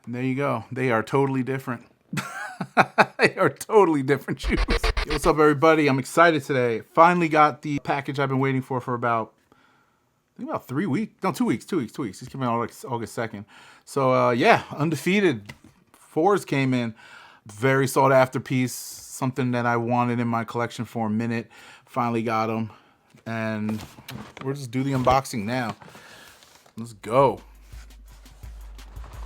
And there you go. They are totally different. They are totally different shoes. Yo, what's up, everybody? I'm excited today. Finally got the package I've been waiting for about, I think about 3 weeks. No, 2 weeks. 2 weeks. 2 weeks. It's coming out August 2nd. So yeah, Undefeated 4s came in. Very sought after piece. Something that I wanted in my collection for a minute. Finally got them. And we'll just do the unboxing now. Let's go.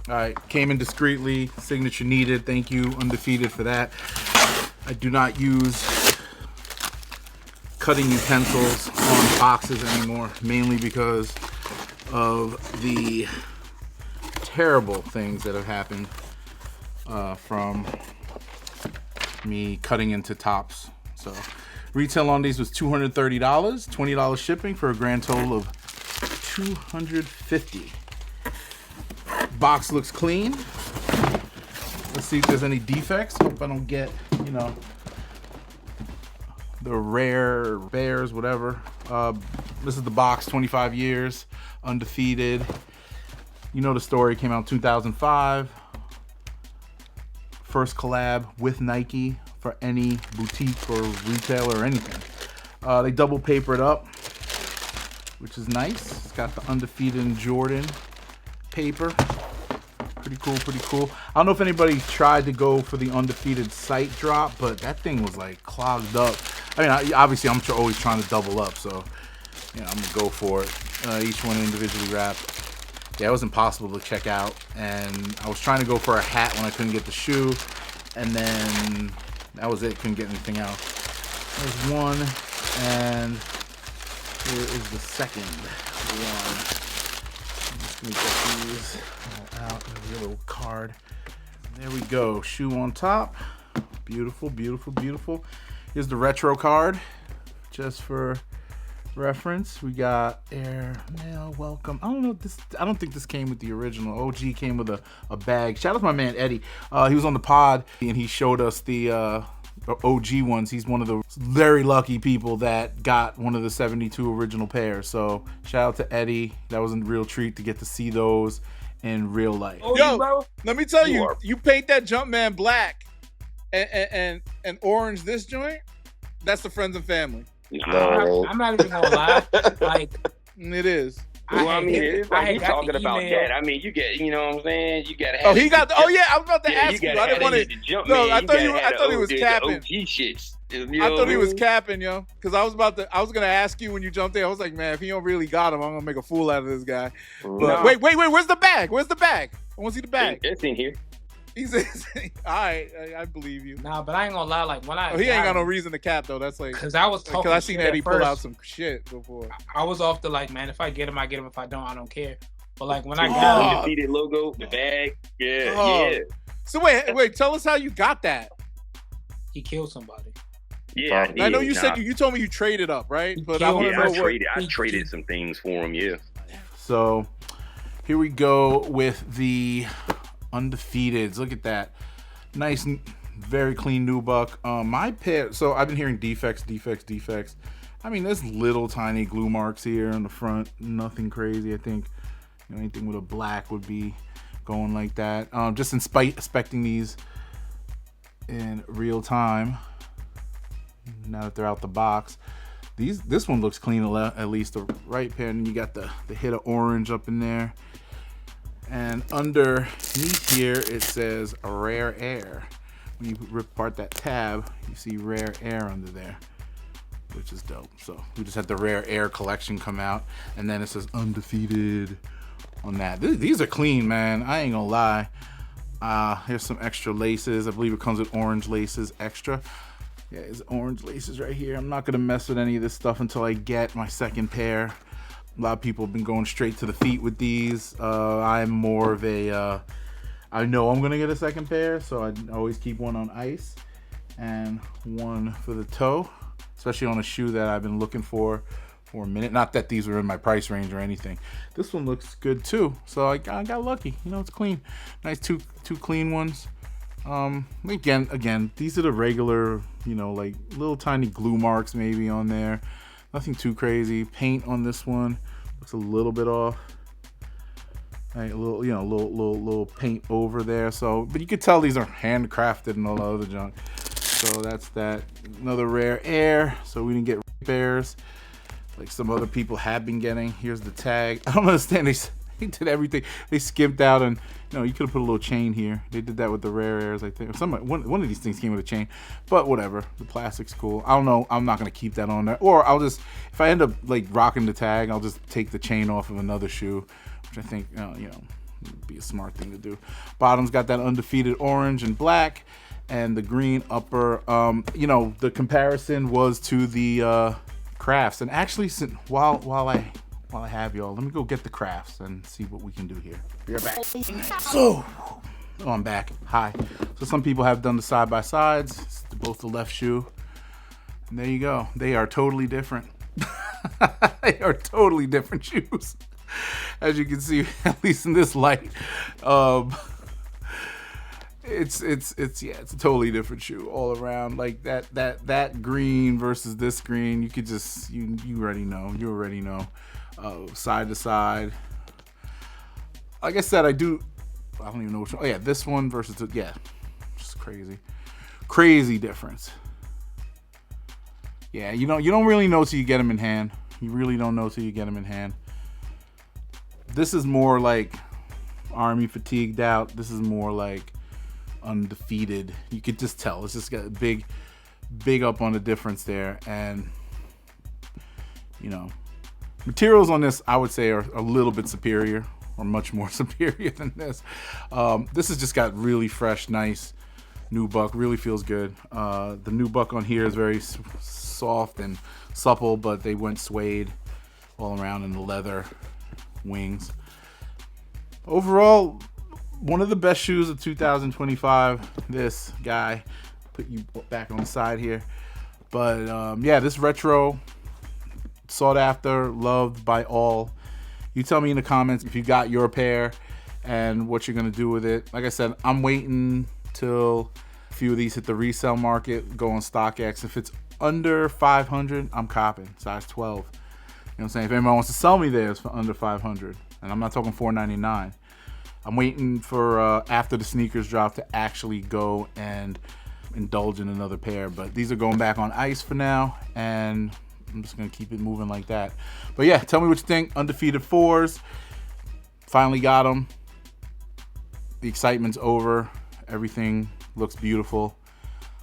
All right, came in discreetly, signature needed. Thank you, Undefeated, for that. I do not use cutting utensils on boxes anymore, mainly because of the terrible things that have happened from me cutting into tops. So retail on these was $230, $20 shipping for a grand total of $250. Box looks clean. Let's see if there's any defects. Hope I don't get, the rare bears, whatever. This is the box, 25 years, Undefeated. You know the story, came out in 2005. First collab with Nike for any boutique or retailer or anything. They double paper it up, which is nice. It's got the Undefeated Jordan paper. Pretty cool, pretty cool. I don't know if anybody tried to go for the Undefeated sight drop, but that thing was like clogged up. I mean, obviously I'm always trying to double up, so I'm gonna go for it. Each one individually wrapped. Yeah, it was impossible to check out, and I was trying to go for a hat when I couldn't get the shoe, and then that was it. Couldn't get anything else. There's one, and here is the second one. Let me get these out of the little card. There we go. Shoe on top. Beautiful, beautiful, beautiful. Here's the retro card, just for reference. We got Air Mail Welcome. I don't know this. I don't think this came with the original. OG came with a bag. Shout out to my man Eddie. He was on the pod and he showed us the OG ones. He's one of the very lucky people that got one of the 72 original pairs. So shout out to Eddie. That was a real treat to get to see those in real life. Yo, let me tell you, you paint that Jumpman black and orange this joint, that's the friends and family. No. I'm not even gonna lie. Like, it is. It's like you talking about that. I mean, you get, you know what I'm saying? You gotta have. Oh, he got. Yeah, I was about to ask you. I didn't want to. No, I thought he was capping. OG shits. I thought he was capping, yo. Because I was gonna ask you when you jumped in. I was like, man, if he don't really got him, I'm gonna make a fool out of this guy. But wait, where's the bag? Where's the bag? I want to see the bag. It's in here. He says, all right, I believe you. Nah, but I ain't gonna lie. Like when I, he ain't got no reason to cap though. That's like because I was talking. Because I seen Eddie pull out some shit before. I was off the like, man, if I get him, I get him. If I don't care. But like when I got Undefeated logo, the bag, yeah. So wait, tell us how you got that. He killed somebody. Yeah, I know you said you told me you traded up, right? But I want to know I traded some things for him. Yeah. So here we go with the Undefeateds. Look at that. Nice, very clean nubuck. My pair, so I've been hearing defects. I mean, there's little tiny glue marks here on the front. Nothing crazy. I think anything with a black would be going like that. Just inspecting these in real time. Now that they're out the box. This one looks clean, at least the right pair. And you got the hit of orange up in there. And underneath here, it says Rare Air. When you rip apart that tab, you see Rare Air under there, which is dope. So we just had the Rare Air collection come out, and then it says Undefeated on that. These are clean, man. I ain't gonna lie. Here's some extra laces. I believe it comes with orange laces extra. Yeah, there's orange laces right here. I'm not gonna mess with any of this stuff until I get my second pair. A lot of people have been going straight to the feet with these. I'm more of a, I know I'm gonna get a second pair, so I always keep one on ice and one for the toe, especially on a shoe that I've been looking for a minute. Not that these were in my price range or anything. This one looks good too, so I got lucky. It's clean. Nice two clean ones. Again, these are the regular, like little tiny glue marks maybe on there. Nothing too crazy. Paint on this one looks a little bit off. Right, a little, little paint over there. So, but you could tell these are handcrafted and all the other junk. So that's that. Another rare air. So we didn't get bears like some other people have been getting. Here's the tag. I don't understand. They did everything. They skipped out, and you could have put a little chain here. They did that with the rare airs, I think. One of these things came with a chain, but whatever. The plastic's cool. I don't know. I'm not gonna keep that on there, or I'll just, if I end up like rocking the tag, I'll just take the chain off of another shoe, which I think would be a smart thing to do. Bottom's got that undefeated orange and black, and the green upper. The comparison was to the crafts, and actually, while I have y'all, let me go get the crafts and see what we can do here. Be right back. So, I'm back. Hi. So some people have done the side by sides. It's both the left shoe. And there you go. They are totally different. They are totally different shoes. As you can see, at least in this light, it's a totally different shoe all around. Like that green versus this green, you could just you already know. Side to side. Like I said, I don't even know which one. Oh yeah, this one versus just crazy difference. Yeah, you don't really know till you get them in hand. You really don't know till you get them in hand. This is more like Army fatigued out. This is more like undefeated. You could just tell. It's just got a big up on the difference there, and materials on this, I would say, are a little bit superior, or much more superior than this. This has just got really fresh, nice nubuck. Really feels good. The nubuck on here is very soft and supple, but they went suede all around in the leather wings. Overall, one of the best shoes of 2025. This guy, put you back on the side here. But this retro, sought after, loved by all. You tell me in the comments if you got your pair and what you're gonna do with it. Like I said, I'm waiting till a few of these hit the resale market, go on StockX. If it's under 500, I'm copping size 12. You know what I'm saying? If anyone wants to sell me theirs for under 500, and I'm not talking $4.99, I'm waiting for after the sneakers drop to actually go and indulge in another pair. But these are going back on ice for now, and I'm just gonna keep it moving like that. But yeah, tell me what you think. Undefeated 4s, finally got them. The excitement's over. Everything looks beautiful.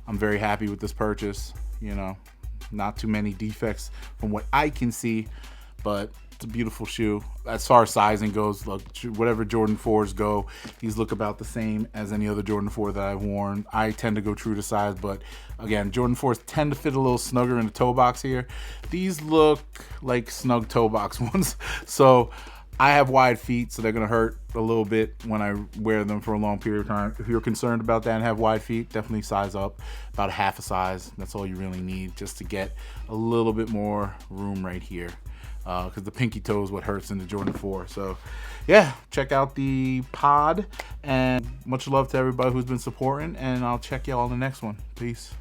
I'm very happy with this purchase. Not too many defects from what I can see, but it's a beautiful shoe. As far as sizing goes, look, whatever Jordan 4s go, these look about the same as any other Jordan 4 that I've worn. I tend to go true to size, but again, Jordan 4s tend to fit a little snugger in the toe box here. These look like snug toe box ones. So I have wide feet, so they're gonna hurt a little bit when I wear them for a long period of time. If you're concerned about that and have wide feet, definitely size up about half a size. That's all you really need, just to get a little bit more room right here. Because the pinky toe is what hurts in the Jordan 4. So yeah, check out the pod, and much love to everybody who's been supporting, and I'll check y'all on the next one. Peace.